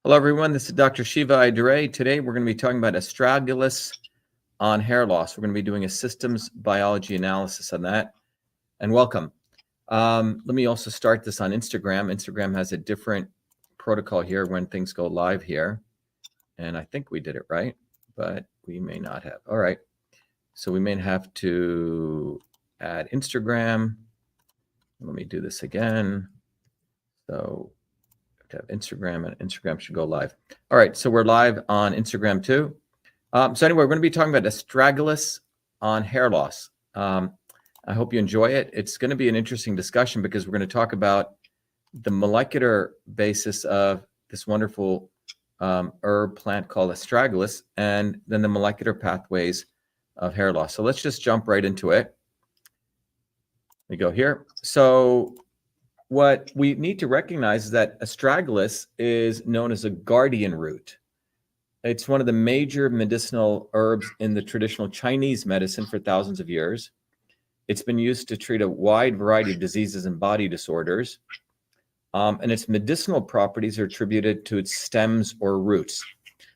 Hello, everyone. This is Dr. Shiva Idure. Today, we're going to be talking about Astragalus on hair loss. We're going to be doing a systems biology analysis on that. And welcome. Let me also start this on Instagram. Instagram has a different protocol here when things go live here. And I think we did it right, but we may not have. All right. So we may have to add Instagram. Let me do this again. So to have Instagram, and Instagram should go live. All right, so we're live on Instagram too. So anyway, we're going to be talking about Astragalus on hair loss. I hope you enjoy it. It's going to be an interesting discussion because we're going to talk about the molecular basis of this wonderful herb plant called Astragalus, and then the molecular pathways of hair loss. So let's just jump right into it. We go here. So what we need to recognize is that Astragalus is known as a guardian root. It's one of the major medicinal herbs in the traditional Chinese medicine for thousands of years. It's been used to treat a wide variety of diseases and body disorders. And its medicinal properties are attributed to its stems or roots.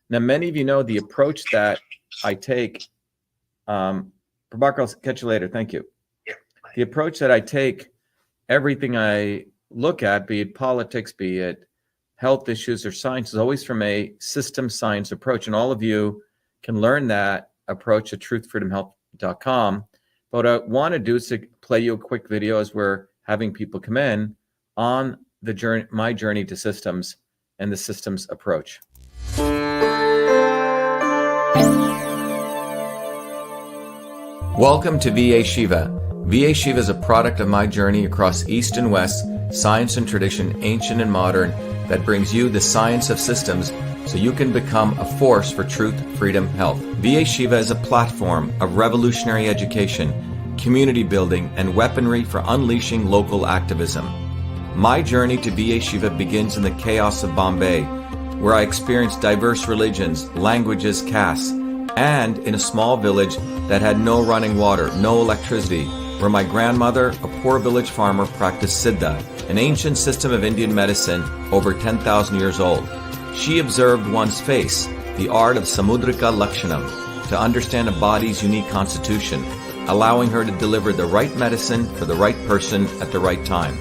Now, many of you know the approach that I take. Prabhakar, I'll catch you later. Thank you. Yeah. The approach that I take, everything I look at, be it politics, be it health issues or science, is always from a system science approach. And all of you can learn that approach at truthfreedomhealth.com. But what I want to do is to play you a quick video as we're having people come in on the journey, my journey to systems and the systems approach. Welcome to VA Shiva. VA Shiva is a product of my journey across East and West, science and tradition, ancient and modern, that brings you the science of systems so you can become a force for truth, freedom, health. VA Shiva is a platform of revolutionary education, community building, and weaponry for unleashing local activism. My journey to VA Shiva begins in the chaos of Bombay, where I experienced diverse religions, languages, castes, and in a small village that had no running water, no electricity, where my grandmother, a poor village farmer, practiced Siddha, an ancient system of Indian medicine over 10,000 years old. She observed one's face, the art of Samudrika Lakshanam, to understand a body's unique constitution, allowing her to deliver the right medicine for the right person at the right time.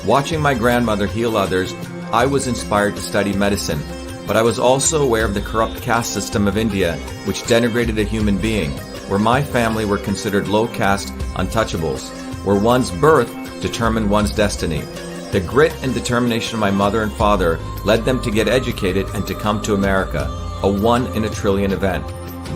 Watching my grandmother heal others, I was inspired to study medicine, but I was also aware of the corrupt caste system of India, which denigrated a human being, where my family were considered low-caste untouchables, where one's birth determined one's destiny. The grit and determination of my mother and father led them to get educated and to come to America, a 1 in a trillion event.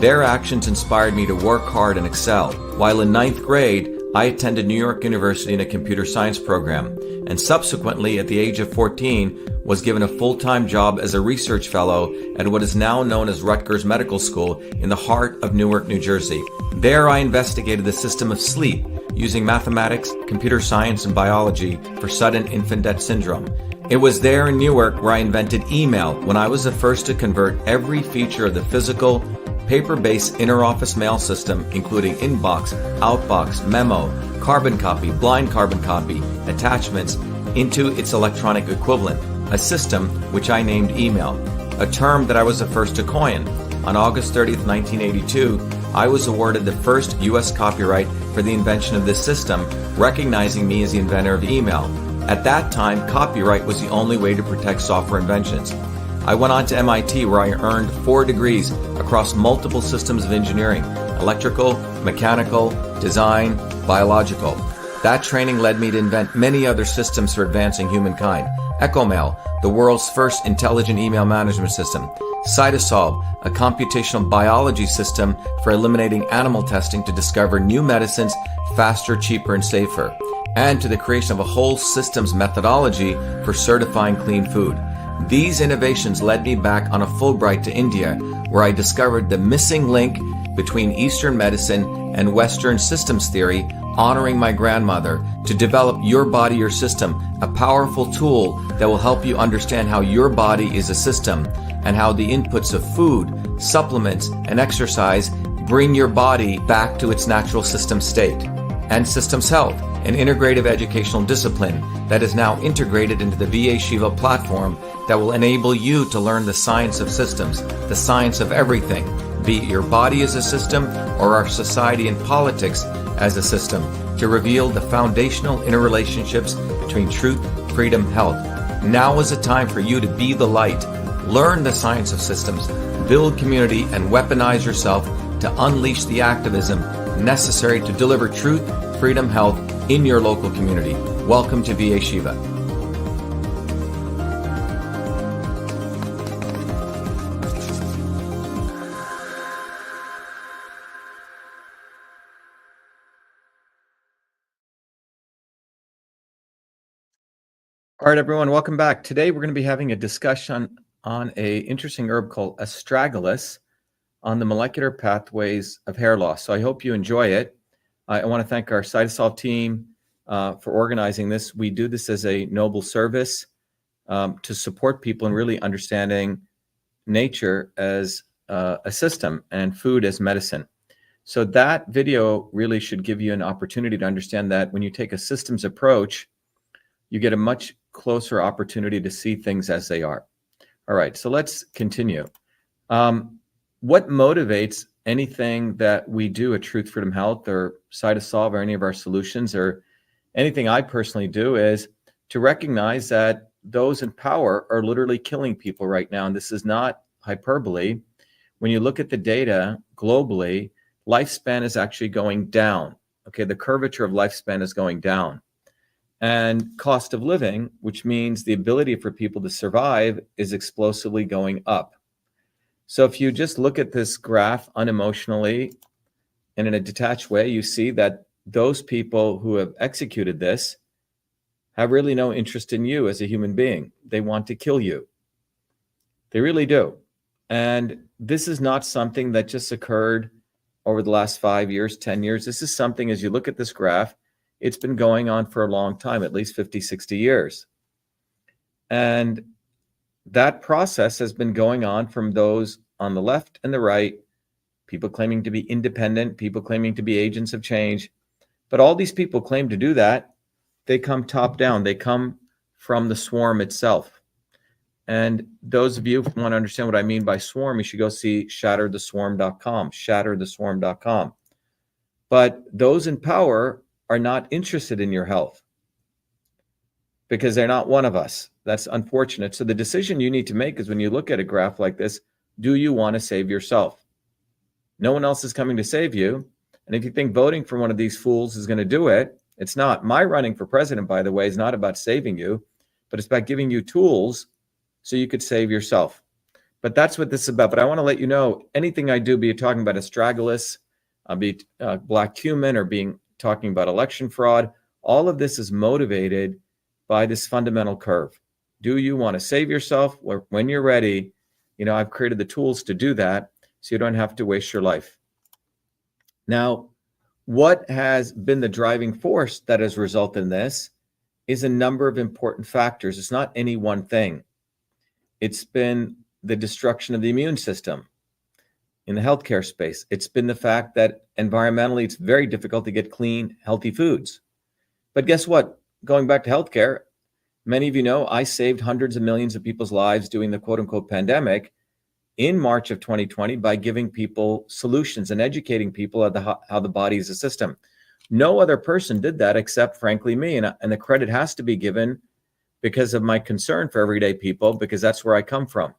Their actions inspired me to work hard and excel. While in 9th grade, I attended New York University in a computer science program, and subsequently, at the age of 14, was given a full-time job as a research fellow at what is now known as Rutgers Medical School in the heart of Newark, New Jersey. There I investigated the system of sleep using mathematics, computer science, and biology for sudden infant death syndrome. It was there in Newark where I invented email, when I was the first to convert every feature of the physical, paper-based inter-office mail system, including inbox, outbox, memo, carbon copy, blind carbon copy, attachments, into its electronic equivalent, a system which I named email, a term that I was the first to coin. On August 30th, 1982, I was awarded the first U.S. copyright for the invention of this system, recognizing me as the inventor of email. At that time, copyright was the only way to protect software inventions. I went on to MIT, where I earned 4 degrees across multiple systems of engineering: electrical, mechanical, design, biological. That training led me to invent many other systems for advancing humankind. EchoMail, the world's first intelligent email management system. Cytosolve, a computational biology system for eliminating animal testing to discover new medicines faster, cheaper, and safer. And to the creation of a whole systems methodology for certifying clean food. These innovations led me back on a Fulbright to India, where I discovered the missing link between Eastern medicine and Western systems theory, honoring my grandmother, to develop Your Body, Your System, a powerful tool that will help you understand how your body is a system and how the inputs of food, supplements, and exercise bring your body back to its natural system state. And systems health, an integrative educational discipline that is now integrated into the Be Enslaved platform that will enable you to learn the science of systems, the science of everything, be it your body as a system or our society and politics as a system, to reveal the foundational interrelationships between truth, freedom, health. Now is the time for you to be the light, learn the science of systems, build community, and weaponize yourself to unleash the activism necessary to deliver truth, freedom, health in your local community. Welcome to Be Enslaved. All right, everyone, welcome back. Today, we're going to be having a discussion on an interesting herb called Astragalus on the molecular pathways of hair loss. So I hope you enjoy it. I want to thank our Cytosolve team for organizing this. We do this as a noble service to support people in really understanding nature as a system and food as medicine. So that video really should give you an opportunity to understand that when you take a systems approach, you get a much closer opportunity to see things as they are. All right, so let's continue. What motivates anything that we do at Truth, Freedom, Health or Cytosolve or any of our solutions or anything I personally do is to recognize that those in power are literally killing people right now. And this is not hyperbole. When you look at the data globally, lifespan is actually going down. Okay, the curvature of lifespan is going down. And cost of living, which means the ability for people to survive, is explosively going up. So if you just look at this graph unemotionally and in a detached way, you see that those people who have executed this have really no interest in you as a human being. They want to kill you. They really do. And this is not something that just occurred over the last 5 years, 10 years. This is something, as you look at this graph, it's been going on for a long time, at least 50, 60 years. And that process has been going on from those on the left and the right, people claiming to be independent, people claiming to be agents of change. But all these people claim to do that. They come top down. They come from the swarm itself. And those of you who want to understand what I mean by swarm, you should go see shattertheswarm.com, shattertheswarm.com. But those in power are not interested in your health because they're not one of us. That's unfortunate. So the decision you need to make is when you look at a graph like this, do you want to save yourself? No one else is coming to save you. And if you think voting for one of these fools is going to do it, it's not. My running for president, by the way, is not about saving you, but it's about giving you tools so you could save yourself. But that's what this is about. But I want to let you know, anything I do, be it talking about Astragalus, be it black cumin, or talking about election fraud, all of this is motivated by this fundamental curve. Do you want to save yourself? Or when you're ready, I've created the tools to do that so you don't have to waste your life. Now, what has been the driving force that has resulted in this is a number of important factors. It's not any one thing. It's been the destruction of the immune system in the healthcare space. It's been the fact that environmentally, it's very difficult to get clean, healthy foods. But guess what? Going back to healthcare, many of you know I saved hundreds of millions of people's lives during the quote unquote pandemic in March of 2020 by giving people solutions and educating people at how the body is a system. No other person did that except, frankly, me. And the credit has to be given because of my concern for everyday people, because that's where I come from.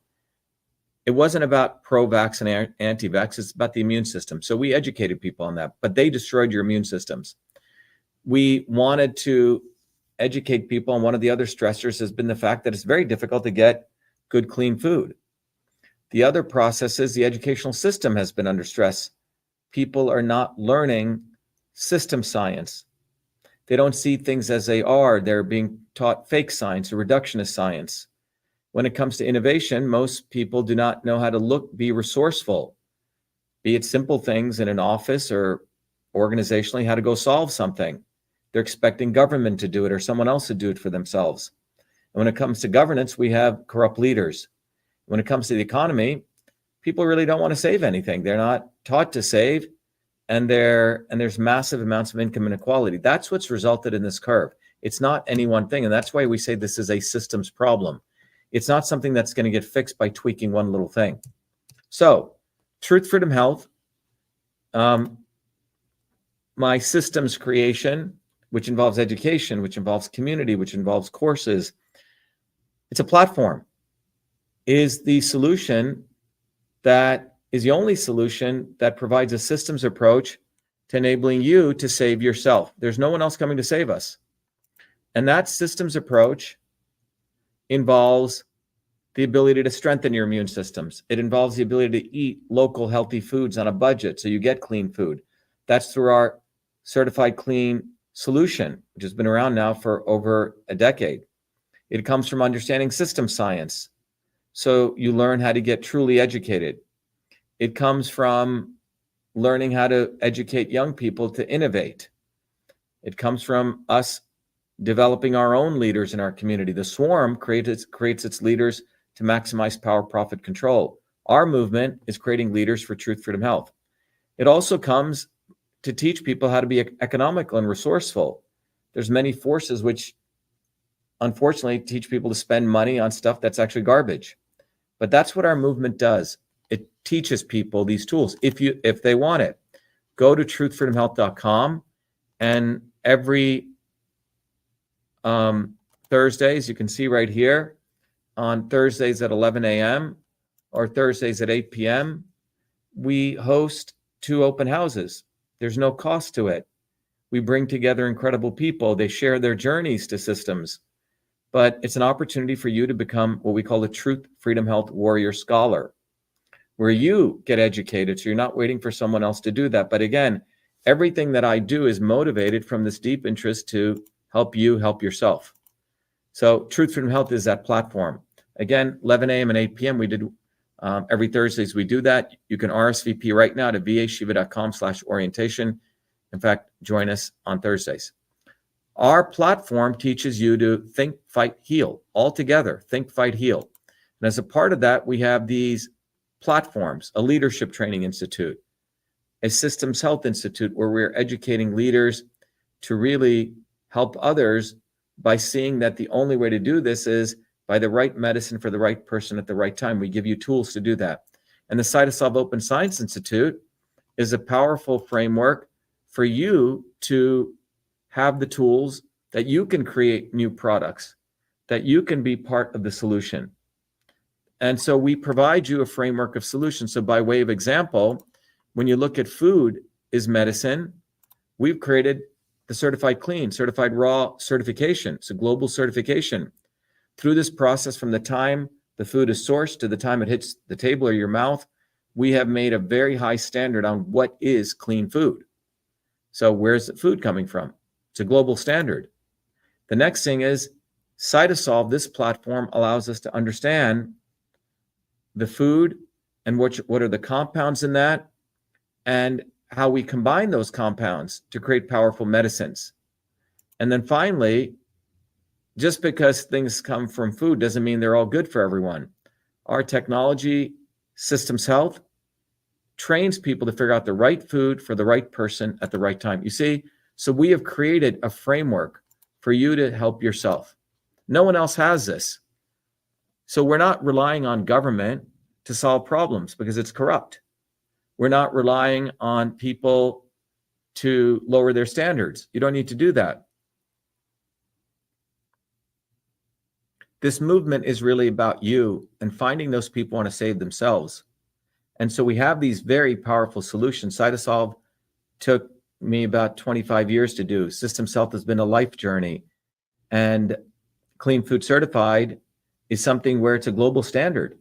It wasn't about pro-vax and anti-vax. It's about the immune system. So we educated people on that, but they destroyed your immune systems. We wanted to educate people. And one of the other stressors has been the fact that it's very difficult to get good, clean food. The other process is the educational system has been under stress. People are not learning system science. They don't see things as they are. They're being taught fake science or reductionist science. When it comes to innovation, most people do not know how to be resourceful, be it simple things in an office or organizationally, how to go solve something. They're expecting government to do it or someone else to do it for themselves. And when it comes to governance, we have corrupt leaders. When it comes to the economy, people really don't want to save anything. They're not taught to save. and there's massive amounts of income inequality. That's what's resulted in this curve. It's not any one thing, and that's why we say this is a systems problem. It's not something that's going to get fixed by tweaking one little thing. So, Truth, Freedom, Health, my systems creation, which involves education, which involves community, which involves courses. It's a platform. Is the solution that is the only solution that provides a systems approach to enabling you to save yourself. There's no one else coming to save us. And that systems approach involves the ability to strengthen your immune systems. It involves the ability to eat local healthy foods on a budget so you get clean food. That's through our certified clean solution, which has been around now for over a decade. It comes from understanding system science, so you learn how to get truly educated. It comes from learning how to educate young people to innovate. It comes from us developing our own leaders in our community. The swarm creates its leaders to maximize power, profit, control. Our movement is creating leaders for truth, freedom, health. It also comes to teach people how to be economical and resourceful. There's many forces which unfortunately teach people to spend money on stuff that's actually garbage. But that's what our movement does. It teaches people these tools if they want it. Go to truthfreedomhealth.com, and every Thursdays, you can see right here, on Thursdays at 11 a.m. or Thursdays at 8 p.m., we host 2 open houses. There's no cost to it. We bring together incredible people. They share their journeys to systems. But it's an opportunity for you to become what we call a Truth, Freedom, Health Warrior Scholar, where you get educated, so you're not waiting for someone else to do that. But again, everything that I do is motivated from this deep interest to help you help yourself. So Truth, Freedom, Health is that platform. Again, 11 a.m. and 8 p.m. we did every Thursdays we do that. You can RSVP right now to beshiva.com/orientation. In fact, join us on Thursdays. Our platform teaches you to think, fight, heal all together. Think, fight, heal. And as a part of that, we have these platforms: a leadership training institute, a systems health institute, where we're educating leaders to really help others by seeing that the only way to do this is by the right medicine for the right person at the right time. We give you tools to do that. And the Cytosolve Open Science Institute is a powerful framework for you to have the tools that you can create new products, that you can be part of the solution. And so we provide you a framework of solutions. So by way of example, when you look at food is medicine, we've created the certified clean, certified raw certification. It's a global certification. Through this process, from the time the food is sourced to the time it hits the table or your mouth, we have made a very high standard on what is clean food. So where's the food coming from? It's a global standard. The next thing is Cytosolve. This platform allows us to understand the food and what are the compounds in that, and how we combine those compounds to create powerful medicines. And then finally, just because things come from food doesn't mean they're all good for everyone. Our technology, Systems Health, trains people to figure out the right food for the right person at the right time. You see, so we have created a framework for you to help yourself. No one else has this. So we're not relying on government to solve problems because it's corrupt. We're not relying on people to lower their standards. You don't need to do that. This movement is really about you and finding those people who want to save themselves. And so we have these very powerful solutions. Cytosolve took me about 25 years to do. Systems Health has been a life journey. And Clean Food Certified is something where it's a global standard.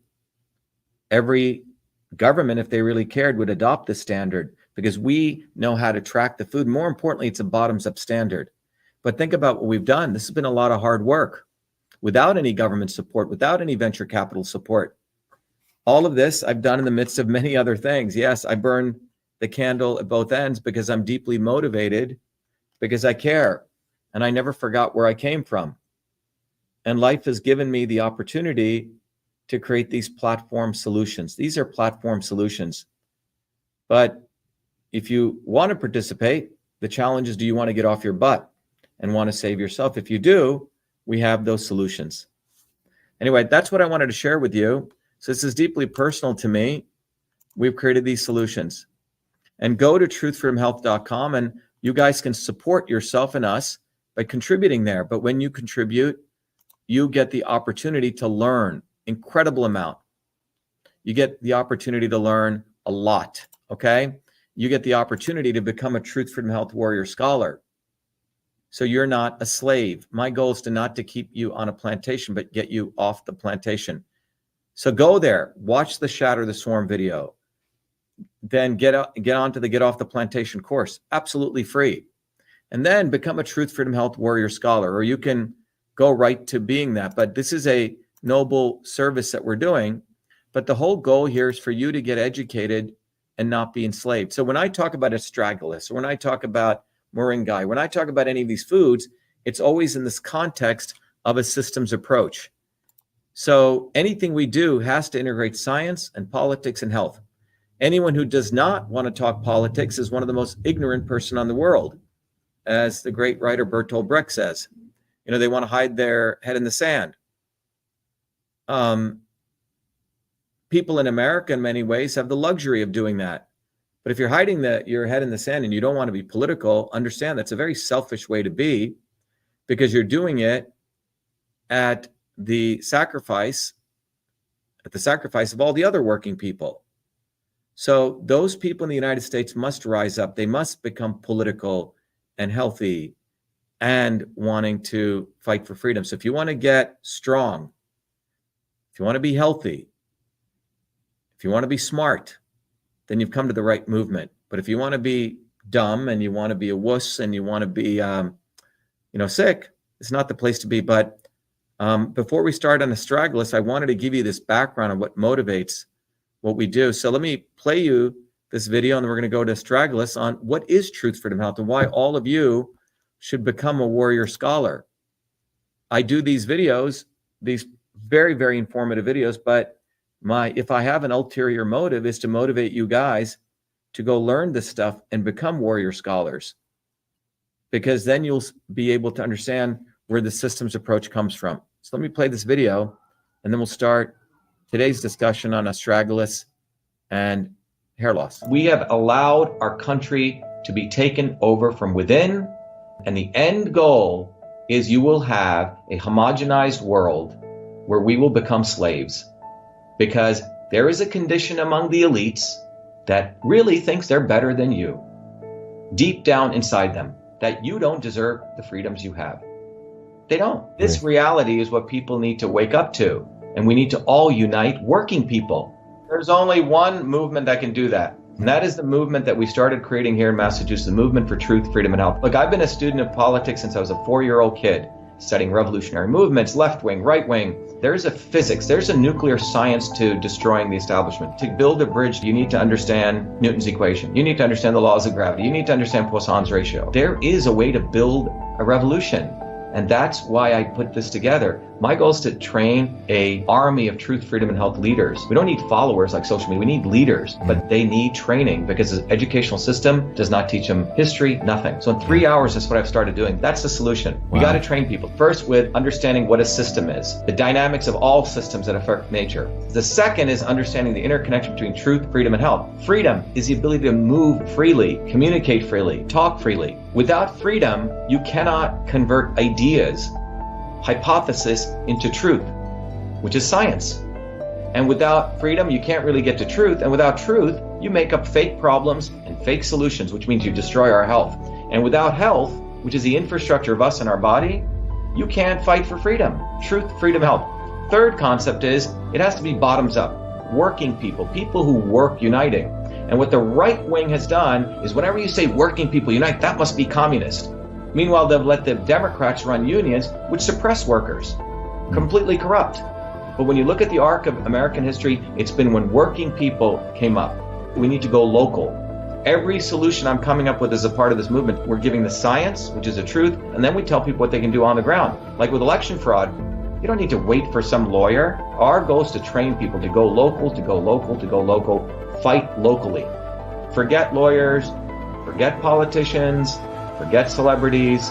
Every government, if they really cared, would adopt this standard because we know how to track the food. More importantly, it's a bottoms-up standard. But think about what we've done. This has been a lot of hard work without any government support, without any venture capital support. All of this I've done in the midst of many other things. Yes, I burn the candle at both ends because I'm deeply motivated, because I care, and I never forgot where I came from. And life has given me the opportunity to create these platform solutions. These are platform solutions. But if you want to participate, the challenge is, do you want to get off your butt and want to save yourself? If you do, we have those solutions. Anyway, that's what I wanted to share with you. So this is deeply personal to me. We've created these solutions. And go to truthfreedomhealth.com, and you guys can support yourself and us by contributing there. But when you contribute, you get the opportunity to learn incredible amount. You get the opportunity to learn a lot, okay? You get the opportunity to become a Truth Freedom Health Warrior Scholar. So you're not a slave. My goal is not to keep you on a plantation, but get you off the plantation. So go there, watch the Shatter the Swarm video, then get onto the Get Off the Plantation course, absolutely free. And then become a Truth Freedom Health Warrior Scholar, or you can go right to being that. But this is a noble service that we're doing. But the whole goal here is for you to get educated and not be enslaved. So when I talk about Astragalus, or when I talk about moringa, when I talk about any of these foods, it's always in this context of a systems approach. So anything we do has to integrate science and politics and health. Anyone who does not want to talk politics is one of the most ignorant person on the world. As the great writer Bertolt Brecht says, you know, they want to hide their head in the sand. People in America in many ways have the luxury of doing that. But if you're hiding your head in the sand and you don't want to be political, understand that's a very selfish way to be, because you're doing it at the sacrifice of all the other working people. So those people in the United States must rise up. They must become political and healthy and wanting to fight for freedom. So if you want to get strong, if you want to be healthy, if you want to be smart, then you've come to the right movement. But if you want to be dumb and you want to be a wuss and you want to be, sick, it's not the place to be. But before we start on Astragalus, I wanted to give you this background on what motivates what we do. So let me play you this video, and then we're going to go to Astragalus on what is Truth Freedom Health and why all of you should become a warrior scholar. I do these videos, these very, very informative videos, but if I have an ulterior motive is to motivate you guys to go learn this stuff and become warrior scholars, because then you'll be able to understand where the systems approach comes from. So let me play this video, and then we'll start today's discussion on Astragalus and hair loss. We have allowed our country to be taken over from within, and the end goal is you will have a homogenized world where we will become slaves, because there is a condition among the elites that really thinks they're better than you, deep down inside them, that you don't deserve the freedoms you have. They don't. This reality is what people need to wake up to, and we need to all unite working people. There's only one movement that can do that, and that is the movement that we started creating here in Massachusetts, the movement for truth, freedom, and health. Look, I've been a student of politics since I was a 4-year-old kid, studying revolutionary movements, left wing, right wing. There's a physics, there's a nuclear science to destroying the establishment. To build a bridge, you need to understand Newton's equation. You need to understand the laws of gravity. You need to understand Poisson's ratio. There is a way to build a revolution. And that's why I put this together. My goal is to train an army of truth, freedom, and health leaders. We don't need followers like social media. We need leaders, but they need training, because the educational system does not teach them history, nothing. So in 3 hours, that's what I've started doing. That's the solution. We got to train people. First, with understanding what a system is, the dynamics of all systems that affect nature. The second is understanding the interconnection between truth, freedom, and health. Freedom is the ability to move freely, communicate freely, talk freely. Without freedom, you cannot convert ideas, hypothesis into truth, which is science. And without freedom, you can't really get to truth. And without truth, you make up fake problems and fake solutions, which means you destroy our health. And without health, which is the infrastructure of us and our body, you can't fight for freedom. Truth, freedom, health. Third concept is it has to be bottoms up. Working people, people who work uniting. And what the right wing has done is whenever you say working people unite, that must be communist. Meanwhile, they've let the Democrats run unions, which suppress workers, completely corrupt. But when you look at the arc of American history, it's been when working people came up. We need to go local. Every solution I'm coming up with as a part of this movement, we're giving the science, which is the truth, and then we tell people what they can do on the ground. Like with election fraud, you don't need to wait for some lawyer. Our goal is to train people to go local, to go local, to go local, fight locally. Forget lawyers, forget politicians, forget celebrities.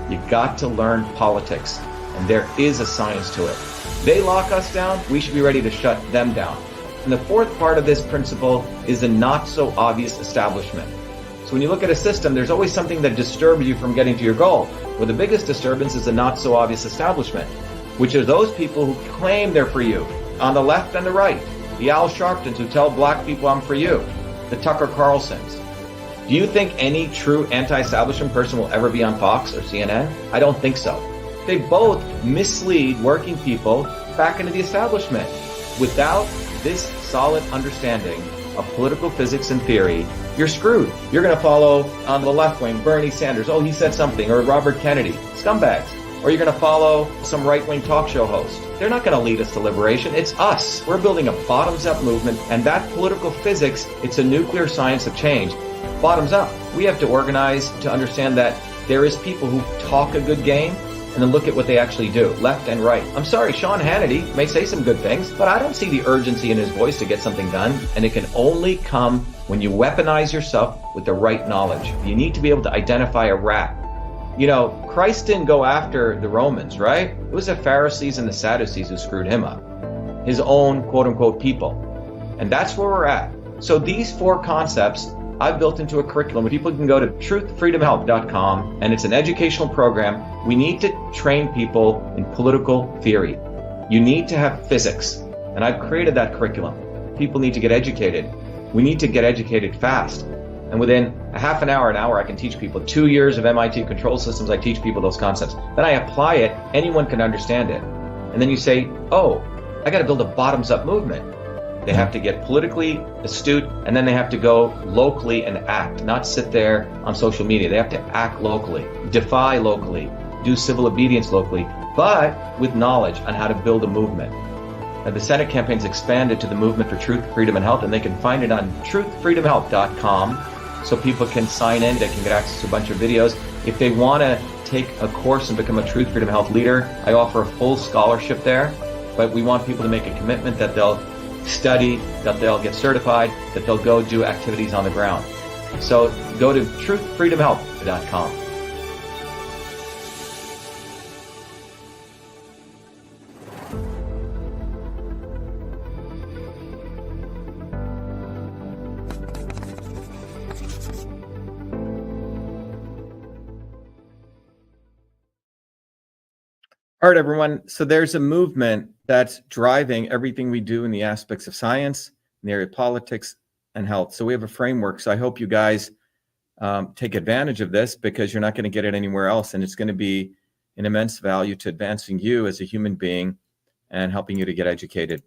You got to learn politics, and there is a science to it. They lock us down, we should be ready to shut them down. And the fourth part of this principle is the not so obvious establishment. So when you look at a system, there's always something that disturbs you from getting to your goal. Well, the biggest disturbance is the not so obvious establishment, which are those people who claim they're for you, on the left and the right. The Al Sharptons who tell black people I'm for you. The Tucker Carlsons. Do you think any true anti-establishment person will ever be on Fox or CNN? I don't think so. They both mislead working people back into the establishment. Without this solid understanding of political physics and theory, you're screwed. You're going to follow on the left wing Bernie Sanders. Oh, he said something. Or Robert Kennedy. Scumbags. Or you're going to follow some right-wing talk show host. They're not going to lead us to liberation. It's us. We're building a bottoms-up movement, and that political physics, it's a nuclear science of change. Bottoms up. We have to organize to understand that there is people who talk a good game and then look at what they actually do, left and right. I'm sorry, Sean Hannity may say some good things, but I don't see the urgency in his voice to get something done. And it can only come when you weaponize yourself with the right knowledge. You need to be able to identify a rat. You know, Christ didn't go after the Romans, right? It was the Pharisees and the Sadducees who screwed him up. His own quote-unquote people. And that's where we're at. So these four concepts I've built into a curriculum where people can go to truthfreedomhelp.com, and it's an educational program. We need to train people in political theory. You need to have physics, and I've created that curriculum. People need to get educated. We need to get educated fast. And within a half an hour, I can teach people. 2 years of MIT control systems, I teach people those concepts. Then I apply it, anyone can understand it. And then you say, oh, I got to build a bottoms-up movement. They have to get politically astute, and then they have to go locally and act, not sit there on social media. They have to act locally, defy locally, do civil obedience locally, but with knowledge on how to build a movement. Now, the Senate campaign's expanded to the Movement for Truth, Freedom, and Health, and they can find it on truthfreedomhelp.com, so people can sign in, they can get access to a bunch of videos. If they want to take a course and become a Truth, Freedom, Health leader, I offer a full scholarship there, but we want people to make a commitment that they'll study, that they'll get certified, that they'll go do activities on the ground. So go to truthfreedomhelp.com. All right, everyone. So there's a movement that's driving everything we do in the aspects of science, in the area of politics and health. So we have a framework. So I hope you guys take advantage of this, because you're not going to get it anywhere else. And it's going to be an immense value to advancing you as a human being and helping you to get educated.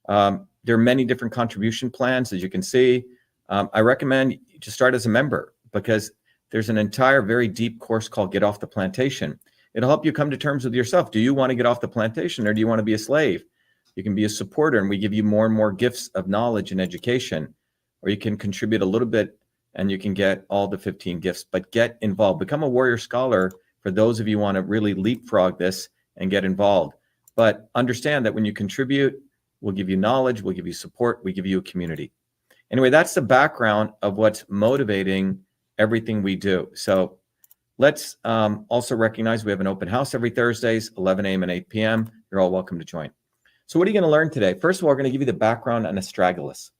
There are many different contribution plans, as you can see. I recommend you to start as a member, because there's an entire very deep course called Get Off the Plantation. It'll help you come to terms with yourself. Do you want to get off the plantation, or do you want to be a slave? You can be a supporter, and we give you more and more gifts of knowledge and education, or you can contribute a little bit and you can get all the 15 gifts, but get involved. Become a warrior scholar for those of you who want to really leapfrog this and get involved. But understand that when you contribute, we'll give you knowledge, we'll give you support, we give you a community. Anyway, that's the background of what's motivating everything we do. So let's also recognize we have an open house every Thursdays, 11 a.m. and 8 p.m. You're all welcome to join. So what are you going to learn today? First of all, we're going to give you the background on Astragalus.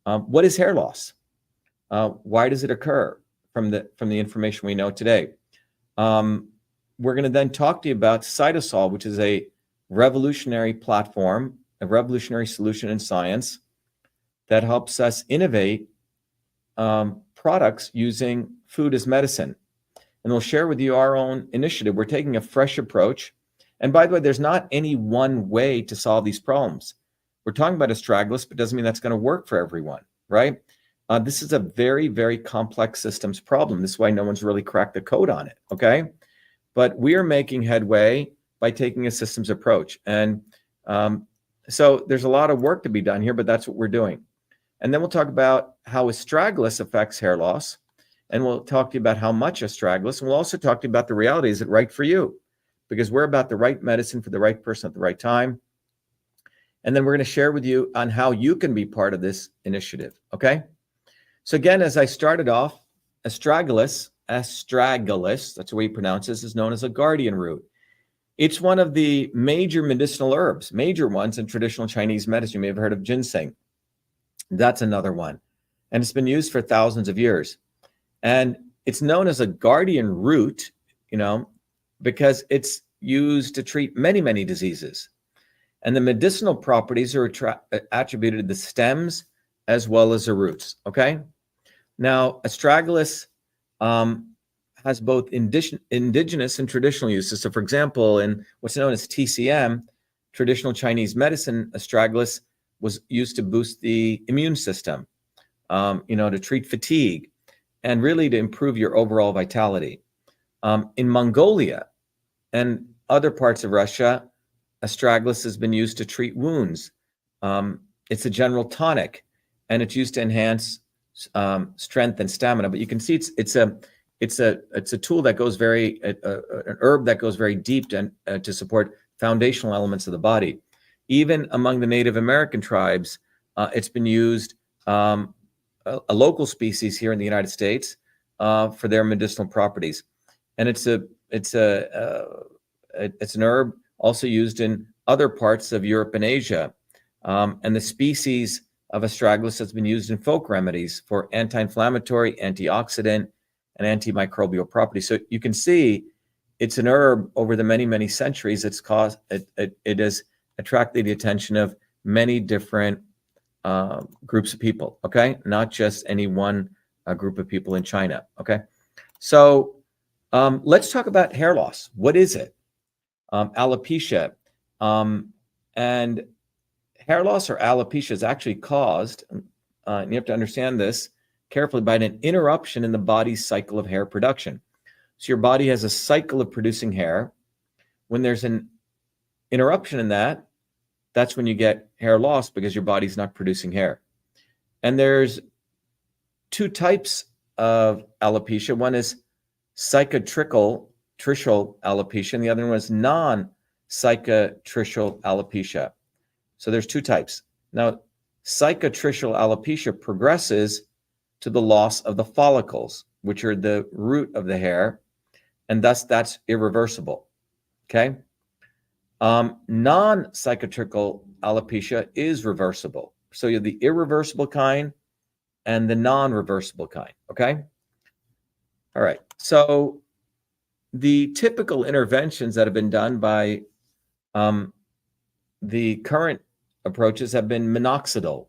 What is hair loss? Why does it occur from the information we know today? We're going to then talk to you about Cytosol, which is a revolutionary platform, a revolutionary solution in science that helps us innovate products using food as medicine. And we'll share with you our own initiative. We're taking a fresh approach. And by the way, there's not any one way to solve these problems. We're talking about Astragalus, but doesn't mean that's going to work for everyone, right? This is a very, very complex systems problem. This is why no one's really cracked the code on it, okay? But we are making headway by taking a systems approach. And so there's a lot of work to be done here, but that's what we're doing. And then we'll talk about how Astragalus affects hair loss. And we'll talk to you about how much Astragalus. And we'll also talk to you about the reality. Is it right for you? Because we're about the right medicine for the right person at the right time. And then we're going to share with you on how you can be part of this initiative, okay? So again, as I started off, astragalus, that's the way you pronounce this, is known as a guardian root. It's one of the major medicinal herbs, major ones in traditional Chinese medicine. You may have heard of ginseng. That's another one. And it's been used for thousands of years. And it's known as a guardian root, because it's used to treat many, many diseases. And the medicinal properties are attributed to the stems as well as the roots, okay? Now, astragalus has both indigenous and traditional uses. So for example, in what's known as TCM, traditional Chinese medicine, astragalus was used to boost the immune system, to treat fatigue and really to improve your overall vitality. In Mongolia and other parts of Russia, astragalus has been used to treat wounds. It's a general tonic, and it's used to enhance strength and stamina. But you can see it's a tool that goes an herb that goes very deep to support foundational elements of the body. Even among the Native American tribes, it's been used, a local species here in the United States, for their medicinal properties. And it's an herb also used in other parts of Europe and Asia. And the species of astragalus has been used in folk remedies for anti-inflammatory, antioxidant, and antimicrobial properties. So you can see it's an herb over the many, many centuries. It has attracted the attention of many different groups of people, okay? Not just any one group of people in China, okay? So let's talk about hair loss. What is it? Alopecia. And hair loss or alopecia is actually caused, and you have to understand this carefully, by an interruption in the body's cycle of hair production. So your body has a cycle of producing hair. When there's an interruption in that, that's when you get hair loss because your body's not producing hair. And there's two types of alopecia. One is cicatricial alopecia, and the other one is non-cicatricial alopecia. So there's two types. Now, cicatricial alopecia progresses to the loss of the follicles, which are the root of the hair, and thus that's irreversible, okay? Non-cicatricial alopecia is reversible. So you have the irreversible kind and the non-reversible kind, okay? All right, so the typical interventions that have been done by the current approaches have been minoxidil,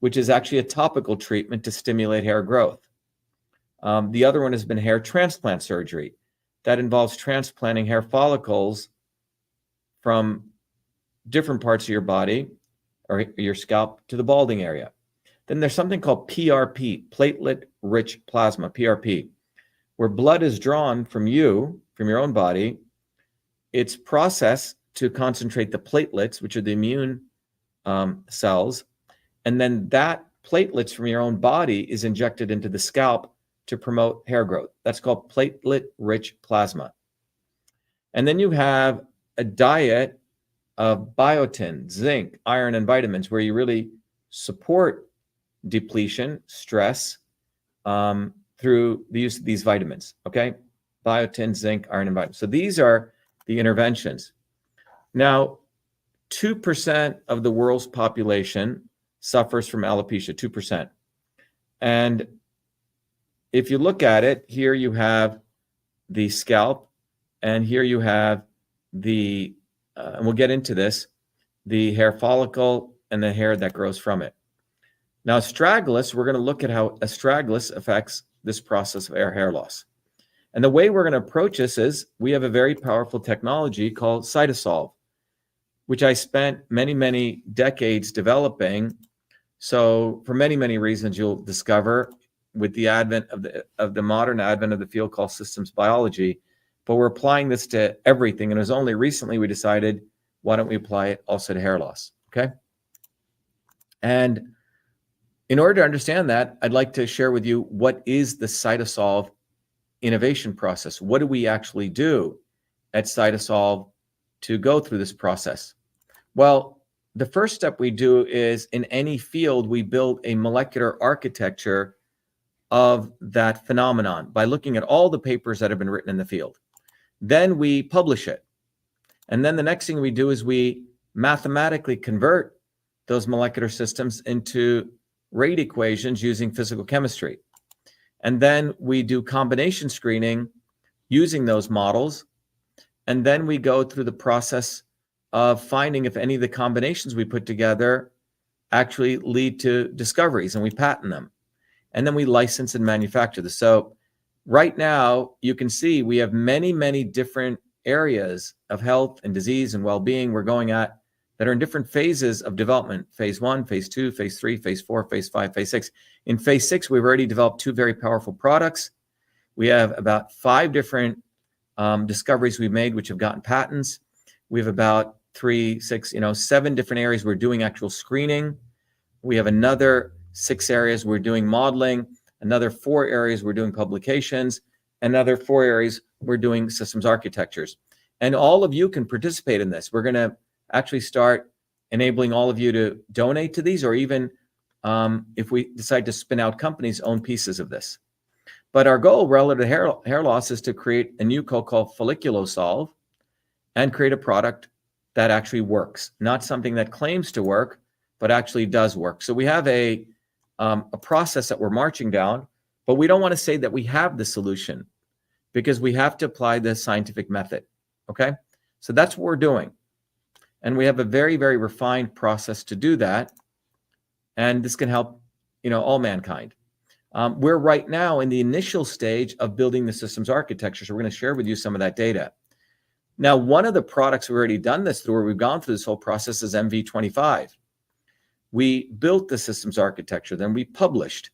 which is actually a topical treatment to stimulate hair growth. The other one has been hair transplant surgery. That involves transplanting hair follicles from different parts of your body or your scalp to the balding area. Then there's something called PRP, platelet-rich plasma, PRP, where blood is drawn from your own body. It's processed to concentrate the platelets, which are the immune cells, and then that platelets from your own body is injected into the scalp to promote hair growth. That's called platelet-rich plasma. And then you have a diet of biotin, zinc, iron, and vitamins, where you really support depletion, stress, through the use of these vitamins, okay? Biotin, zinc, iron, and vitamins. So these are the interventions. Now, 2% of the world's population suffers from alopecia, 2%. And if you look at it, here you have the scalp, and here you have the, and we'll get into this, the hair follicle and the hair that grows from it. Now, astragalus, we're going to look at how astragalus affects this process of hair loss. And the way we're going to approach this is we have a very powerful technology called CytoSolve, which I spent many, many decades developing. So for many, many reasons, you'll discover with the advent of the modern advent of the field called systems biology, but we're applying this to everything. And it was only recently we decided, why don't we apply it also to hair loss, okay? And in order to understand that, I'd like to share with you what is the CytoSolve innovation process. What do we actually do at CytoSolve to go through this process? Well, the first step we do is in any field, we build a molecular architecture of that phenomenon by looking at all the papers that have been written in the field. Then we publish it. And then the next thing we do is we mathematically convert those molecular systems into rate equations using physical chemistry. And then we do combination screening using those models. And then we go through the process of finding if any of the combinations we put together actually lead to discoveries, and we patent them. And then we license and manufacture this. So right now, you can see we have many, many different areas of health and disease and well-being we're going at that are in different phases of development. Phase 1, phase 2, phase 3, phase 4, phase 5, phase 6. In phase 6, we've already developed 2 very powerful products. We have about 5 different discoveries we've made, which have gotten patents. We have about 3, 6, 7 different areas we're doing actual screening. We have another 6 areas we're doing modeling, another 4 areas we're doing publications, another 4 areas we're doing systems architectures. And all of you can participate in this. We're going to actually start enabling all of you to donate to these, or even if we decide to spin out companies, own pieces of this. But our goal relative to hair loss is to create a new code called Folliculosolve and create a product that actually works, not something that claims to work, but actually does work. So we have a process that we're marching down, but we don't want to say that we have the solution because we have to apply the scientific method, okay? So that's what we're doing. And we have a very, very refined process to do that. And this can help, all mankind. We're right now in the initial stage of building the systems architecture. So we're going to share with you some of that data. Now, one of the products we've already done this through, where we've gone through this whole process, is MV25. We built the systems architecture, then we published,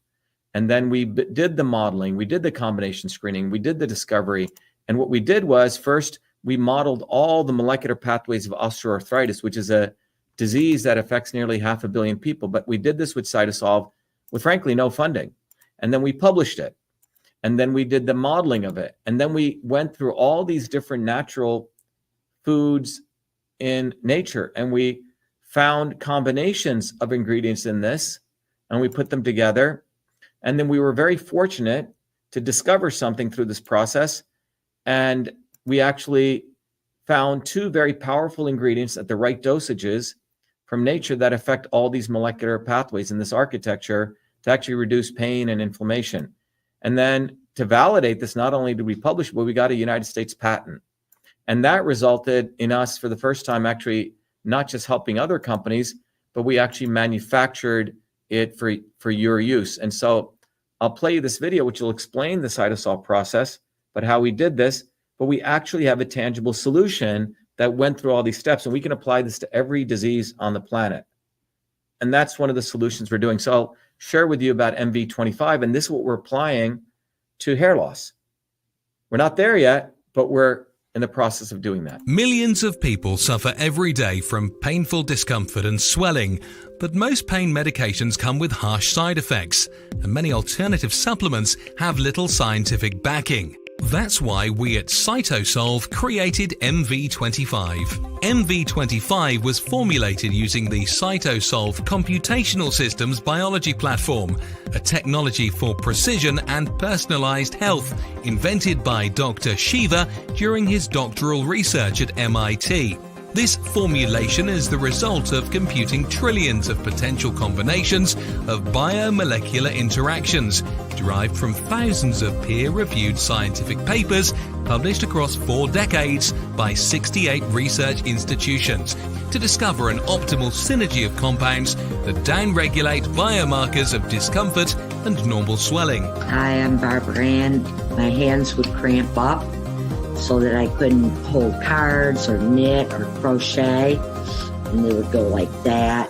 and then we did the modeling, we did the combination screening, we did the discovery. And what we did was, first, we modeled all the molecular pathways of osteoarthritis, which is a disease that affects nearly 500 million people. But we did this with CytoSolve with, frankly, no funding. And then we published it. And then we did the modeling of it. And then we went through all these different natural foods in nature. And we found combinations of ingredients in this, and we put them together. And then we were very fortunate to discover something through this process. And we actually found 2 very powerful ingredients at the right dosages from nature that affect all these molecular pathways in this architecture to actually reduce pain and inflammation. And then to validate this, not only did we publish, but we got a United States patent. And that resulted in us, for the first time, actually not just helping other companies, but we actually manufactured it for your use. And so I'll play you this video, which will explain the CytoSolve process, but how we did this. But we actually have a tangible solution that went through all these steps, and we can apply this to every disease on the planet. And that's one of the solutions we're doing. So I'll share with you about MV25, and this is what we're applying to hair loss. We're not there yet, but we're in the process of doing that. Millions of people suffer every day from painful discomfort and swelling, but most pain medications come with harsh side effects, and many alternative supplements have little scientific backing. That's why we at CytoSolve created MV25. MV25 was formulated using the CytoSolve Computational Systems Biology Platform, a technology for precision and personalized health invented by Dr. Shiva during his doctoral research at MIT. This formulation is the result of computing trillions of potential combinations of biomolecular interactions derived from thousands of peer-reviewed scientific papers published across 4 decades by 68 research institutions to discover an optimal synergy of compounds that downregulate biomarkers of discomfort and normal swelling. Hi, I'm Barbara Ann. My hands would cramp up so that I couldn't hold cards or knit or crochet, and they would go like that.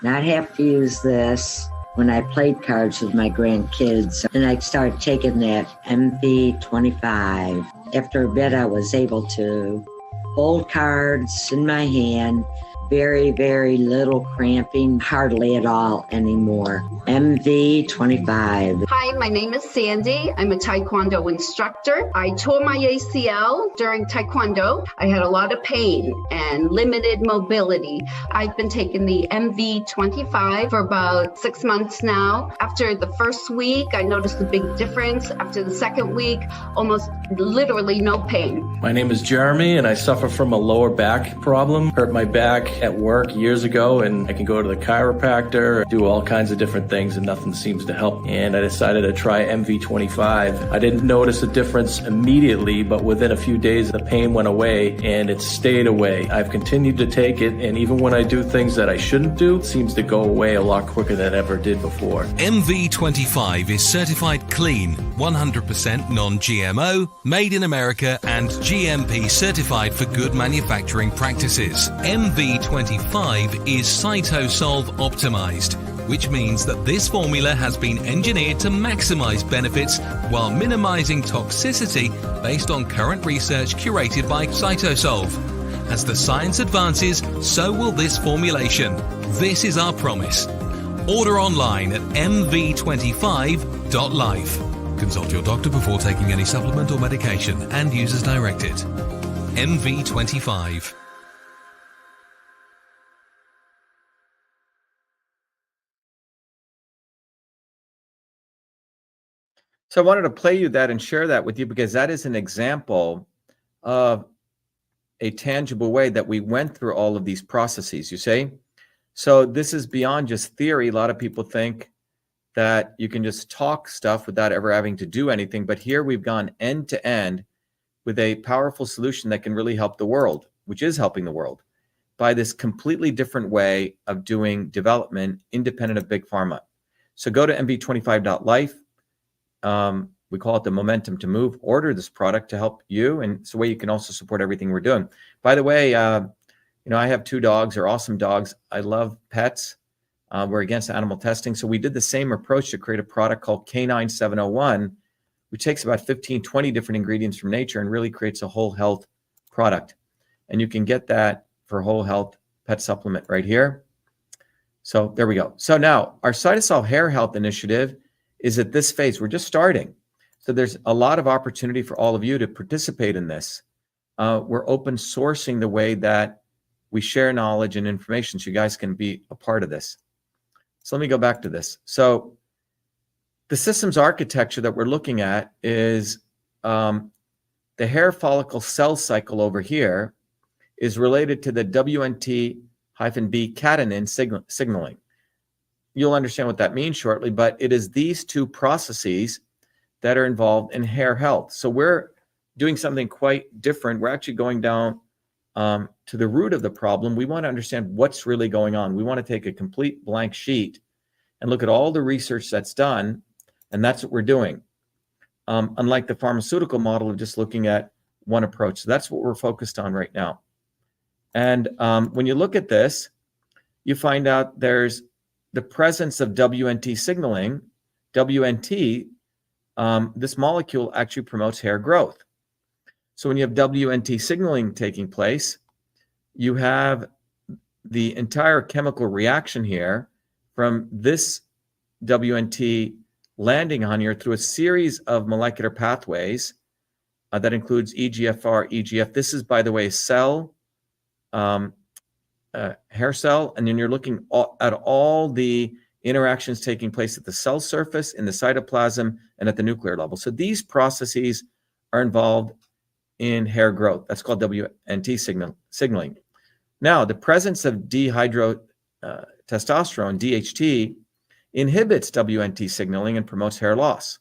And I'd have to use this when I played cards with my grandkids, and I'd start taking that MV25. After a bit, I was able to hold cards in my hand, very, very little cramping, hardly at all anymore. MV25. Hi, Hi, my name is Sandy. I'm a Taekwondo instructor. I tore my ACL during Taekwondo. I had a lot of pain and limited mobility. I've been taking the MV25 for about 6 months now. After the first week, I noticed a big difference. After the second week, almost literally no pain. My name is Jeremy, and I suffer from a lower back problem. Hurt my back at work years ago, and I can go to the chiropractor, do all kinds of different things, and nothing seems to help. And I decided to try MV25. I didn't notice a difference immediately, but within a few days, the pain went away, and it stayed away. I've continued to take it, and even when I do things that I shouldn't do, it seems to go away a lot quicker than it ever did before. MV25 is certified clean, 100% non-GMO, made in America, and GMP certified for good manufacturing practices. MV25 is CytoSolve optimized, which means that this formula has been engineered to maximize benefits while minimizing toxicity based on current research curated by CytoSolve. As the science advances, so will this formulation. This is our promise. Order online at mv25.life. Consult your doctor before taking any supplement or medication and use as directed. MV25. So I wanted to play you that and share that with you because that is an example of a tangible way that we went through all of these processes, you see? So this is beyond just theory. A lot of people think that you can just talk stuff without ever having to do anything. But here we've gone end to end with a powerful solution that can really help the world, which is helping the world by this completely different way of doing development independent of big pharma. So go to mv25.life. We call it the momentum to move. Order this product to help you, and it's a way you can also support everything we're doing. By the way, I have 2 dogs. They're awesome dogs. I love pets. We're against animal testing. So we did the same approach to create a product called Canine 701, which takes about 15, 20 different ingredients from nature and really creates a whole health product. And you can get that for whole health pet supplement right here. So there we go. So now our CytoSolve Hair Health Initiative is at this phase. We're just starting. So there's a lot of opportunity for all of you to participate in this. We're open sourcing the way that we share knowledge and information so you guys can be a part of this. So let me go back to this. So the systems architecture that we're looking at is the hair follicle cell cycle over here is related to the WNT-B catenin signaling. You'll understand what that means shortly, but it is these 2 processes that are involved in hair health. So we're doing something quite different. We're actually going down to the root of the problem. We want to understand what's really going on. We want to take a complete blank sheet and look at all the research that's done, and that's what we're doing. Unlike the pharmaceutical model of just looking at one approach. So that's what we're focused on right now. And when you look at this, you find out there's the presence of WNT signaling. WNT, this molecule actually promotes hair growth. So when you have WNT signaling taking place, you have the entire chemical reaction here from this WNT landing on here through a series of molecular pathways that includes EGFR, EGF. This is, by the way, cell, hair cell, and then you're looking at all the interactions taking place at the cell surface, in the cytoplasm, and at the nuclear level. So these processes are involved in hair growth. That's called WNT signaling. Now, the presence of dihydrotestosterone, DHT, inhibits WNT signaling and promotes hair loss.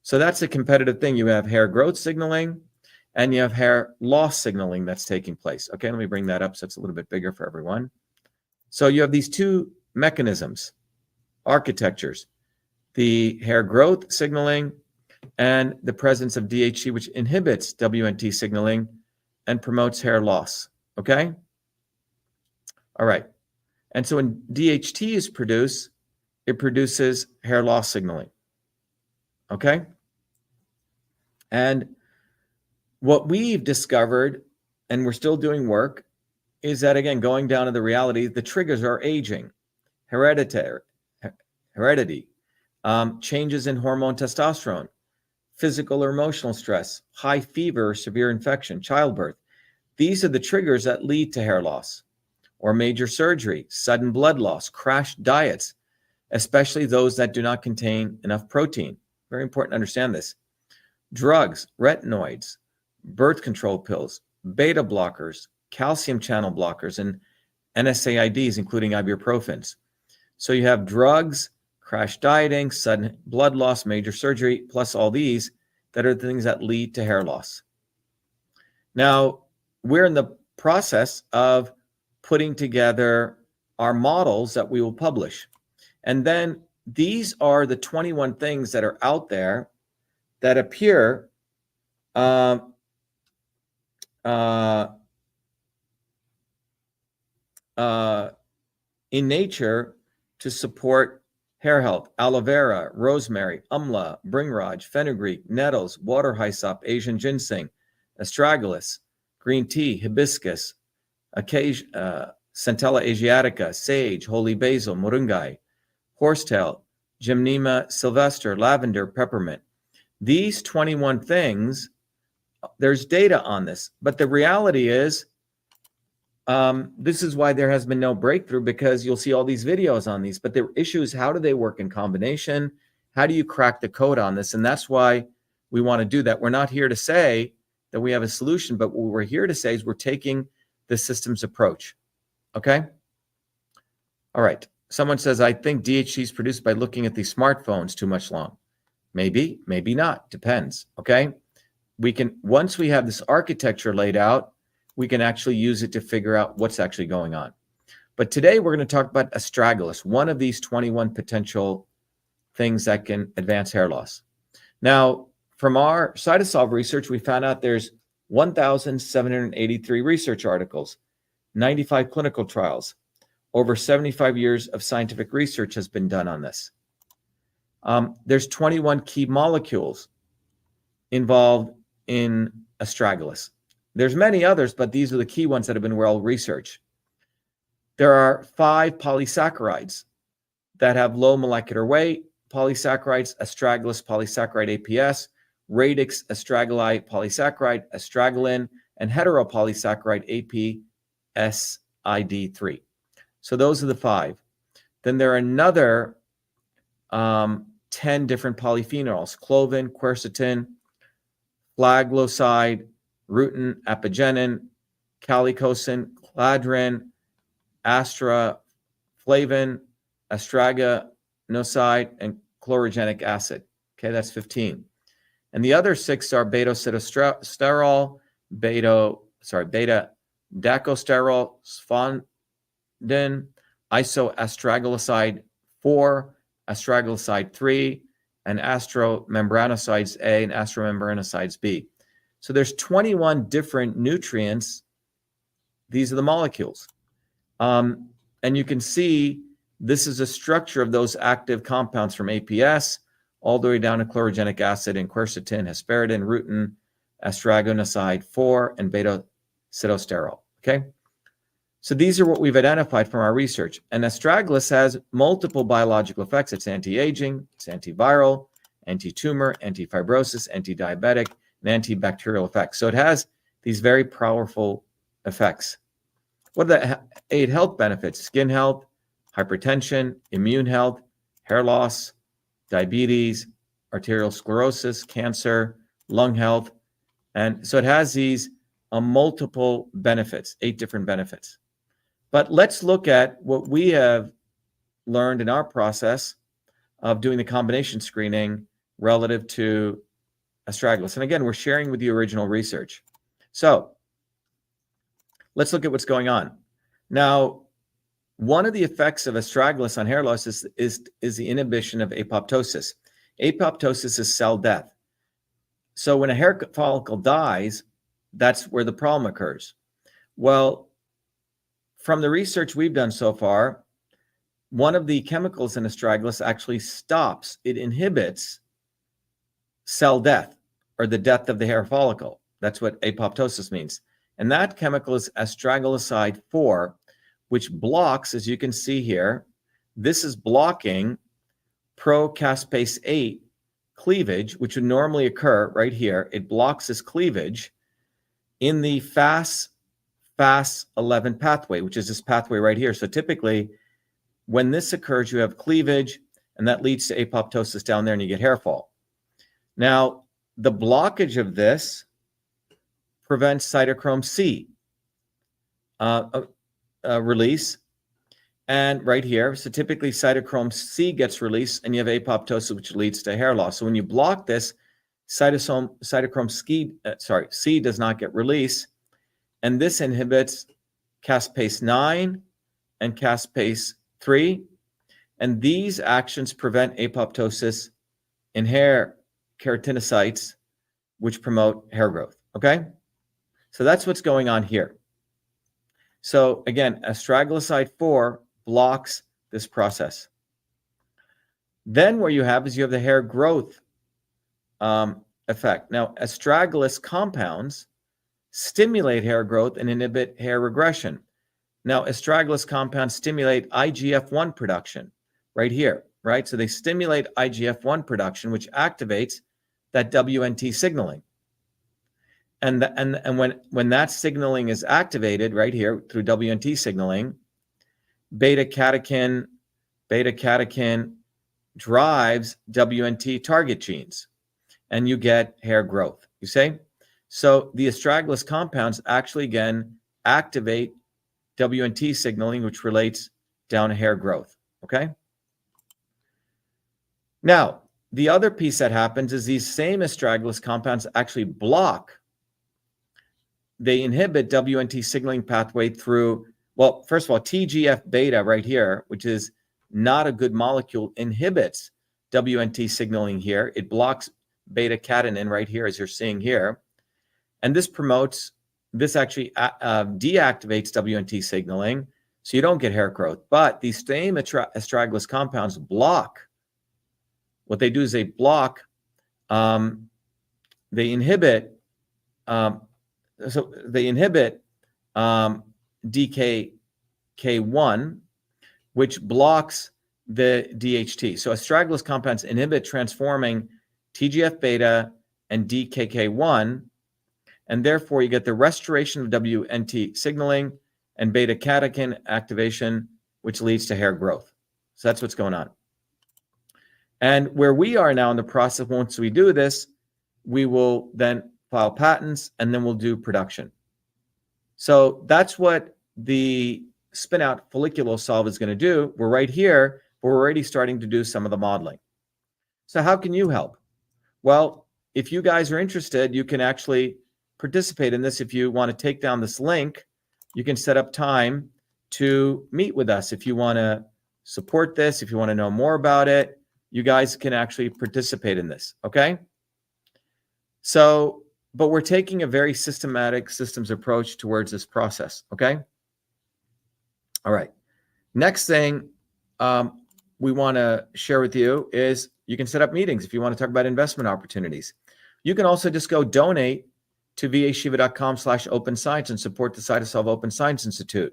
So that's a competitive thing. You have hair growth signaling and you have hair loss signaling that's taking place. Okay, let me bring that up so it's a little bit bigger for everyone. So you have these 2 mechanisms, architectures, the hair growth signaling and the presence of DHT, which inhibits WNT signaling and promotes hair loss. Okay? All right. And so when DHT is produced, it produces hair loss signaling. Okay? And what we've discovered, and we're still doing work, is that, again, going down to the reality, the triggers are aging, heredity, changes in hormone testosterone, physical or emotional stress, high fever, severe infection, childbirth. These are the triggers that lead to hair loss or major surgery, sudden blood loss, crash diets, especially those that do not contain enough protein. Very important to understand this. Drugs, retinoids, birth control pills, beta blockers, calcium channel blockers, and NSAIDs, including ibuprofens. So you have drugs, crash dieting, sudden blood loss, major surgery, plus all these that are the things that lead to hair loss. Now, we're in the process of putting together our models that we will publish. And then these are the 21 things that are out there that appear in nature to support hair health: aloe vera, rosemary, amla, bringraj, fenugreek, nettles, water hyssop, Asian ginseng, astragalus, green tea, hibiscus, Centella asiatica, sage, holy basil, moringai, horsetail, Gymnema sylvester, lavender, peppermint. These 21 things, there's data on this, but the reality is, this is why there has been no breakthrough, because you'll see all these videos on these, but the issue is, how do they work in combination? How do you crack the code on this? And that's why we want to do that. We're not here to say that we have a solution, but what we're here to say is we're taking the systems approach. Okay? All right. Someone says, I think DHT is produced by looking at these smartphones too much long. Maybe, maybe not. Depends. Okay? We can, once we have this architecture laid out, we can actually use it to figure out what's actually going on. But today we're going to talk about astragalus, one of these 21 potential things that can advance hair loss. Now, from our Cytosolve research, we found out there's 1,783 research articles, 95 clinical trials, over 75 years of scientific research has been done on this. There's 21 key molecules involved in astragalus. There's many others, but these are the key ones that have been well researched. There are 5 polysaccharides that have low molecular weight: polysaccharides, astragalus polysaccharide APS, radix astragalide polysaccharide, astragalin, and heteropolysaccharide APSID3. So those are the 5. Then there are another 10 different polyphenols: clovin, quercetin, flagloside, rutin, apigenin, calicosine, cladrin, astraflavin, astragaloside, and chlorogenic acid. Okay, that's 15. And the other 6 are beta-sitosterol, beta-dacosterol, sphondin, isoastragaloside 4, astragaloside 3, and astromembranosides A and astromembranosides B. So there's 21 different nutrients. These are the molecules. And you can see this is a structure of those active compounds from APS all the way down to chlorogenic acid and quercetin, hesperidin, rutin, astragaloside 4, and beta-sitosterol. Okay? So these are what we've identified from our research. And astragalus has multiple biological effects. It's anti-aging, it's antiviral, anti-tumor, anti-fibrosis, anti-diabetic, and antibacterial effects. So it has these very powerful effects. What are the 8 health benefits? Skin health, hypertension, immune health, hair loss, diabetes, arterial sclerosis, cancer, lung health. And so it has these multiple benefits, 8 different benefits. But let's look at what we have learned in our process of doing the combination screening relative to astragalus. And again, we're sharing with you original research. So let's look at what's going on. Now, one of the effects of astragalus on hair loss is the inhibition of apoptosis. Apoptosis is cell death. So when a hair follicle dies, that's where the problem occurs. Well, from the research we've done so far, one of the chemicals in astragalus actually stops, it inhibits cell death, or the death of the hair follicle. That's what apoptosis means. And that chemical is astragaloside 4, which blocks, as you can see here, this is blocking pro-caspase 8 cleavage, which would normally occur right here. It blocks this cleavage in the FAS11 pathway, which is this pathway right here. So typically, when this occurs, you have cleavage, and that leads to apoptosis down there, and you get hair fall. Now, the blockage of this prevents cytochrome C release. And right here, so typically cytochrome C gets released, and you have apoptosis, which leads to hair loss. So when you block this, cytochrome C does not get released, and this inhibits caspase 9 and caspase 3, and these actions prevent apoptosis in hair keratinocytes, which promote hair growth. Okay, so that's what's going on here. So again, astragalus 4 blocks this process. Then what you have is you have the hair growth effect. Now, astragalus compounds stimulate hair growth and inhibit hair regression. Now, astragalus compounds stimulate IGF-1 production right here, right? So they stimulate IGF-1 production, which activates that WNT signaling. And when that signaling is activated right here through WNT signaling, beta catechin drives WNT target genes, and you get hair growth. You see? So the astragalus compounds actually again activate WNT signaling, which relates down to hair growth. Okay. Now, the other piece that happens is these same astragalus compounds actually they inhibit WNT signaling pathway through, well, first of all, TGF beta right here, which is not a good molecule, inhibits WNT signaling here. It blocks beta catenin right here, as you're seeing here. And this actually deactivates WNT signaling, so you don't get hair growth. But these same astragalus compounds block. What they do is they block, they inhibit DKK1, which blocks the DHT. So astragalus compounds inhibit transforming TGF beta and DKK1, and therefore you get the restoration of WNT signaling and beta catechin activation, which leads to hair growth. So that's what's going on. And where we are now in the process, once we do this, we will then file patents, and then we'll do production. So that's what the spin-out folliculosolve is going to do. We're right here, but we're already starting to do some of the modeling. So how can you help? Well, if you guys are interested, you can actually participate in this. If you want to take down this link, you can set up time to meet with us. If you want to support this, if you want to know more about it, you guys can actually participate in this, okay? So, but we're taking a very systematic systems approach towards this process, okay? All right. Next thing we want to share with you is you can set up meetings if you want to talk about investment opportunities. You can also just go donate to vashiva.com/open science and support the Cytosolve Open Science Institute.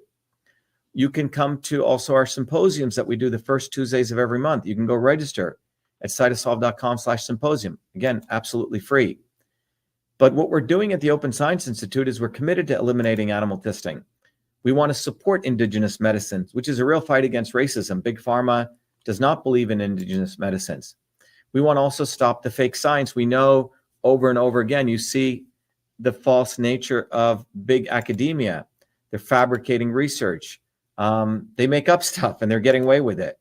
You can come to also our symposiums that we do the first Tuesdays of every month. You can go register at cytosolve.com/symposium. Again, absolutely free. But what we're doing at the Open Science Institute is we're committed to eliminating animal testing. We want to support indigenous medicines, which is a real fight against racism. Big Pharma does not believe in indigenous medicines. We want to also stop the fake science. We know over and over again, you see the false nature of big academia. They're fabricating research. They make up stuff and they're getting away with it.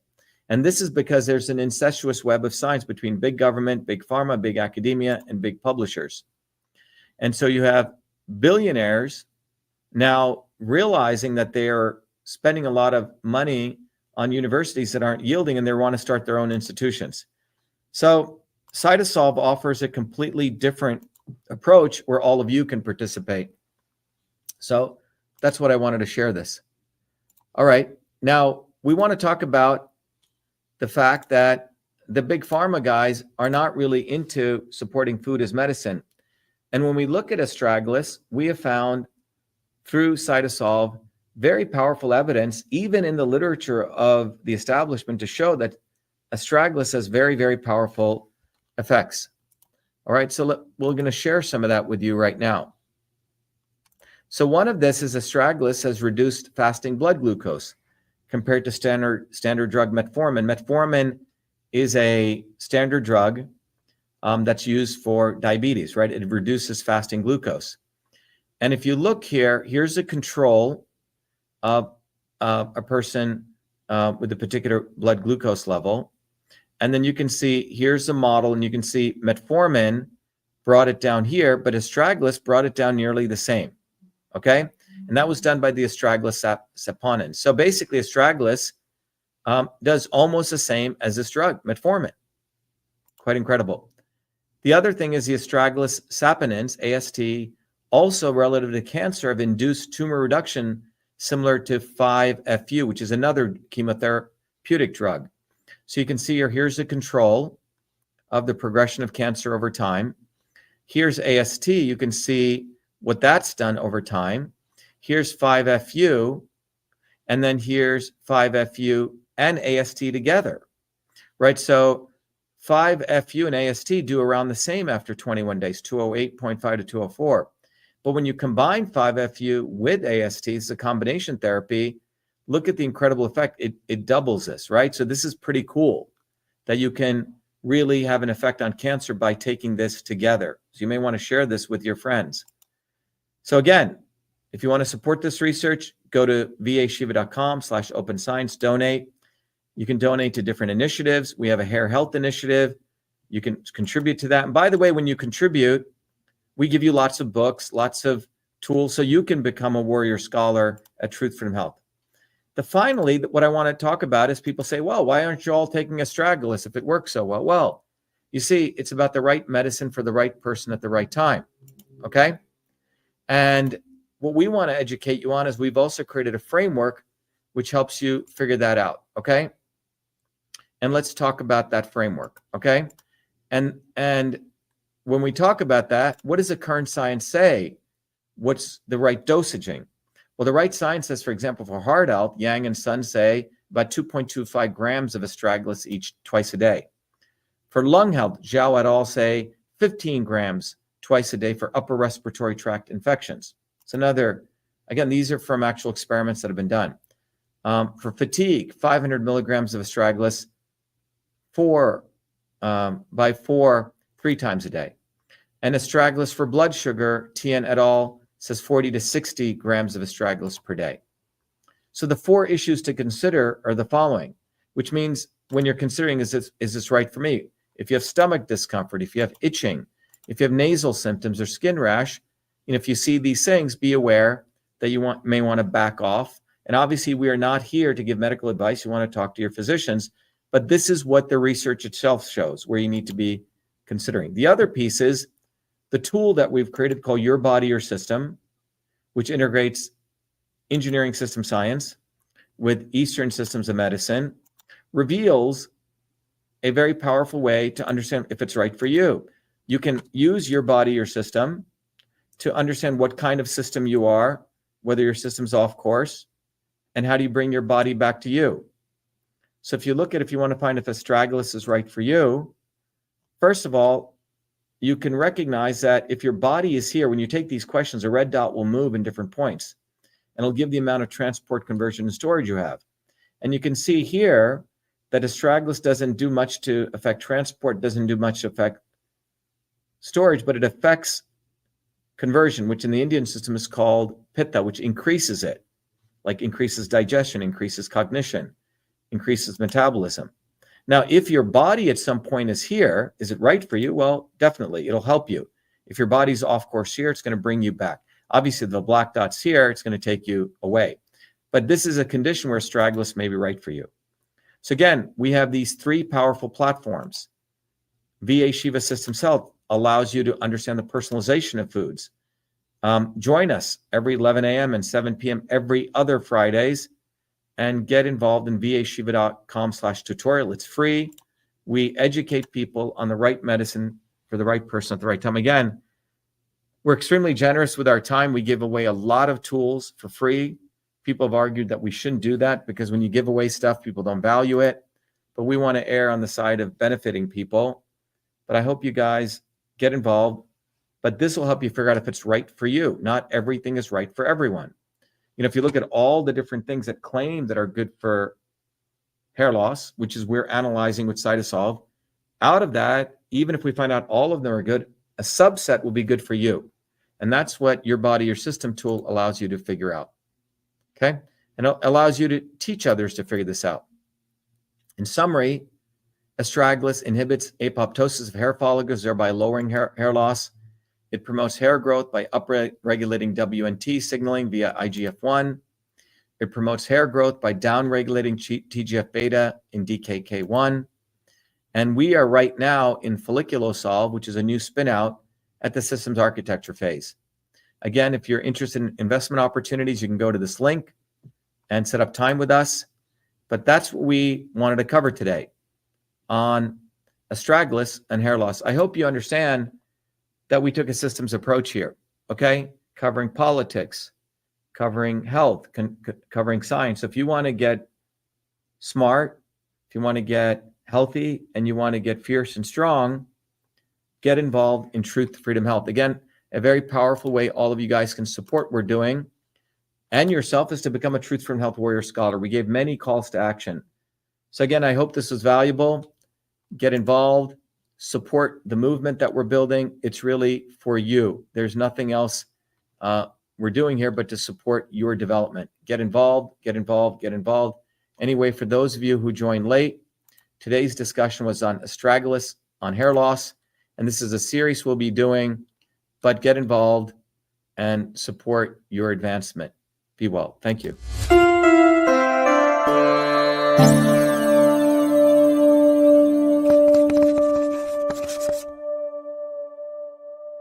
And this is because there's an incestuous web of science between big government, big pharma, big academia, and big publishers. And so you have billionaires now realizing that they are spending a lot of money on universities that aren't yielding, and they want to start their own institutions. So Cytosolve offers a completely different approach where all of you can participate. So that's what I wanted to share this. All right. Now we want to talk about the fact that the big pharma guys are not really into supporting food as medicine. And when we look at astragalus, we have found through Cytosolve very powerful evidence, even in the literature of the establishment, to show that Astragalus has very, very powerful effects. All right, so we're going to share some of that with you right now. So one of this is Astragalus has reduced fasting blood glucose compared to standard drug metformin. Metformin is a standard drug that's used for diabetes, right? It reduces fasting glucose. And if you look here, here's a control of a person with a particular blood glucose level. And then you can see, here's the model, and you can see metformin brought it down here, but Astragalus brought it down nearly the same, okay? And that was done by the Astragalus saponin. So basically, Astragalus does almost the same as this drug, metformin. Quite incredible. The other thing is the Astragalus saponins, AST, also relative to cancer, have induced tumor reduction similar to 5-FU, which is another chemotherapeutic drug. So you can see here, here's the control of the progression of cancer over time. Here's AST. You can see what that's done over time. Here's 5-FU, and then here's 5-FU and AST together, right? So 5-FU and AST do around the same after 21 days, 208.5 to 204. But when you combine 5-FU with AST, it's a combination therapy. Look at the incredible effect. It doubles this, right? So this is pretty cool that you can really have an effect on cancer by taking this together. So you may want to share this with your friends. So again, if you want to support this research, go to vashiva.com/open science, donate. You can donate to different initiatives. We have a hair health initiative. You can contribute to that. And by the way, when you contribute, we give you lots of books, lots of tools, so you can become a warrior scholar at Truth Freedom Health. Finally, what I want to talk about is people say, well, why aren't you all taking Astragalus if it works so well? Well, you see, it's about the right medicine for the right person at the right time, okay? And what we want to educate you on is we've also created a framework which helps you figure that out, okay? And let's talk about that framework, okay? And when we talk about that, what does the current science say? What's the right dosaging? Well, the right science says, for example, for heart health, Yang and Sun say about 2.25 grams of Astragalus twice a day. For lung health, Zhao et al. Say 15 grams twice a day for upper respiratory tract infections. It's another, again, these are from actual experiments that have been done. For fatigue, 500 milligrams of Astragalus 3 times a day. And Astragalus for blood sugar, Tien et al. Says 40 to 60 grams of Astragalus per day. So the 4 issues to consider are the following, which means when you're considering, is this right for me? If you have stomach discomfort, if you have itching, if you have nasal symptoms or skin rash, if you see these things, be aware that you may want to back off. And obviously, we are not here to give medical advice. You want to talk to your physicians, but this is what the research itself shows where you need to be considering. The other piece is the tool that we've created called Your Body, Your System, which integrates engineering system science with Eastern systems of medicine, reveals a very powerful way to understand if it's right for you. You can use Your Body, Your System to understand what kind of system you are, whether your system's off course, and how do you bring your body back to you. So if you want to find if Astragalus is right for you, first of all, you can recognize that if your body is here, when you take these questions, a red dot will move in different points, and it'll give the amount of transport, conversion, and storage you have. And you can see here that Astragalus doesn't do much to affect transport, doesn't do much to affect storage, but it affects conversion, which in the Indian system is called pitta, which increases it, like increases digestion, increases cognition, increases metabolism. Now, if your body at some point is here, is it right for you? Well, definitely, it'll help you. If your body's off course here, it's going to bring you back. Obviously, the black dots here, it's going to take you away. But this is a condition where Astragalus may be right for you. So again, we have these 3 powerful platforms. VA Shiva Systems Health allows you to understand the personalization of foods. Join us every 11 a.m. and 7 p.m. every other Fridays, and get involved in vashiva.com/tutorial. It's free. We educate people on the right medicine for the right person at the right time. Again, we're extremely generous with our time. We give away a lot of tools for free. People have argued that we shouldn't do that because when you give away stuff, people don't value it. but we want to err on the side of benefiting people. But I hope you guys get involved. But this will help you figure out if it's right for you. Not everything is right for everyone. You know, if you look at all the different things that claim that are good for hair loss, which is we're analyzing with Cytosolve, out of that, even if we find out all of them are good, a subset will be good for you. And that's what your body, your system tool allows you to figure out. Okay? And it allows you to teach others to figure this out. In summary, Astragalus inhibits apoptosis of hair follicles, thereby lowering hair loss. It promotes hair growth by upregulating WNT signaling via IGF-1. It promotes hair growth by downregulating TGF-beta in DKK1. And we are right now in folliculosolve, which is a new spin-out at the systems architecture phase. Again, if you're interested in investment opportunities, you can go to this link and set up time with us. But that's what we wanted to cover today on Astragalus and hair loss. I hope you understand that we took a systems approach here, okay? Covering politics, covering health, covering science. So if you want to get smart, if you want to get healthy, and you want to get fierce and strong, get involved in Truth, Freedom, Health. Again, a very powerful way all of you guys can support what we're doing and yourself is to become a Truth, Freedom, Health warrior scholar. We gave many calls to action. So again, I hope this was valuable. Get involved, support the movement that we're building. It's really for you. There's nothing else we're doing here but to support your development. Get involved, get involved, get involved. Anyway, for those of you who joined late, today's discussion was on Astragalus, on hair loss, and this is a series we'll be doing, but get involved and support your advancement. Be well. Thank you.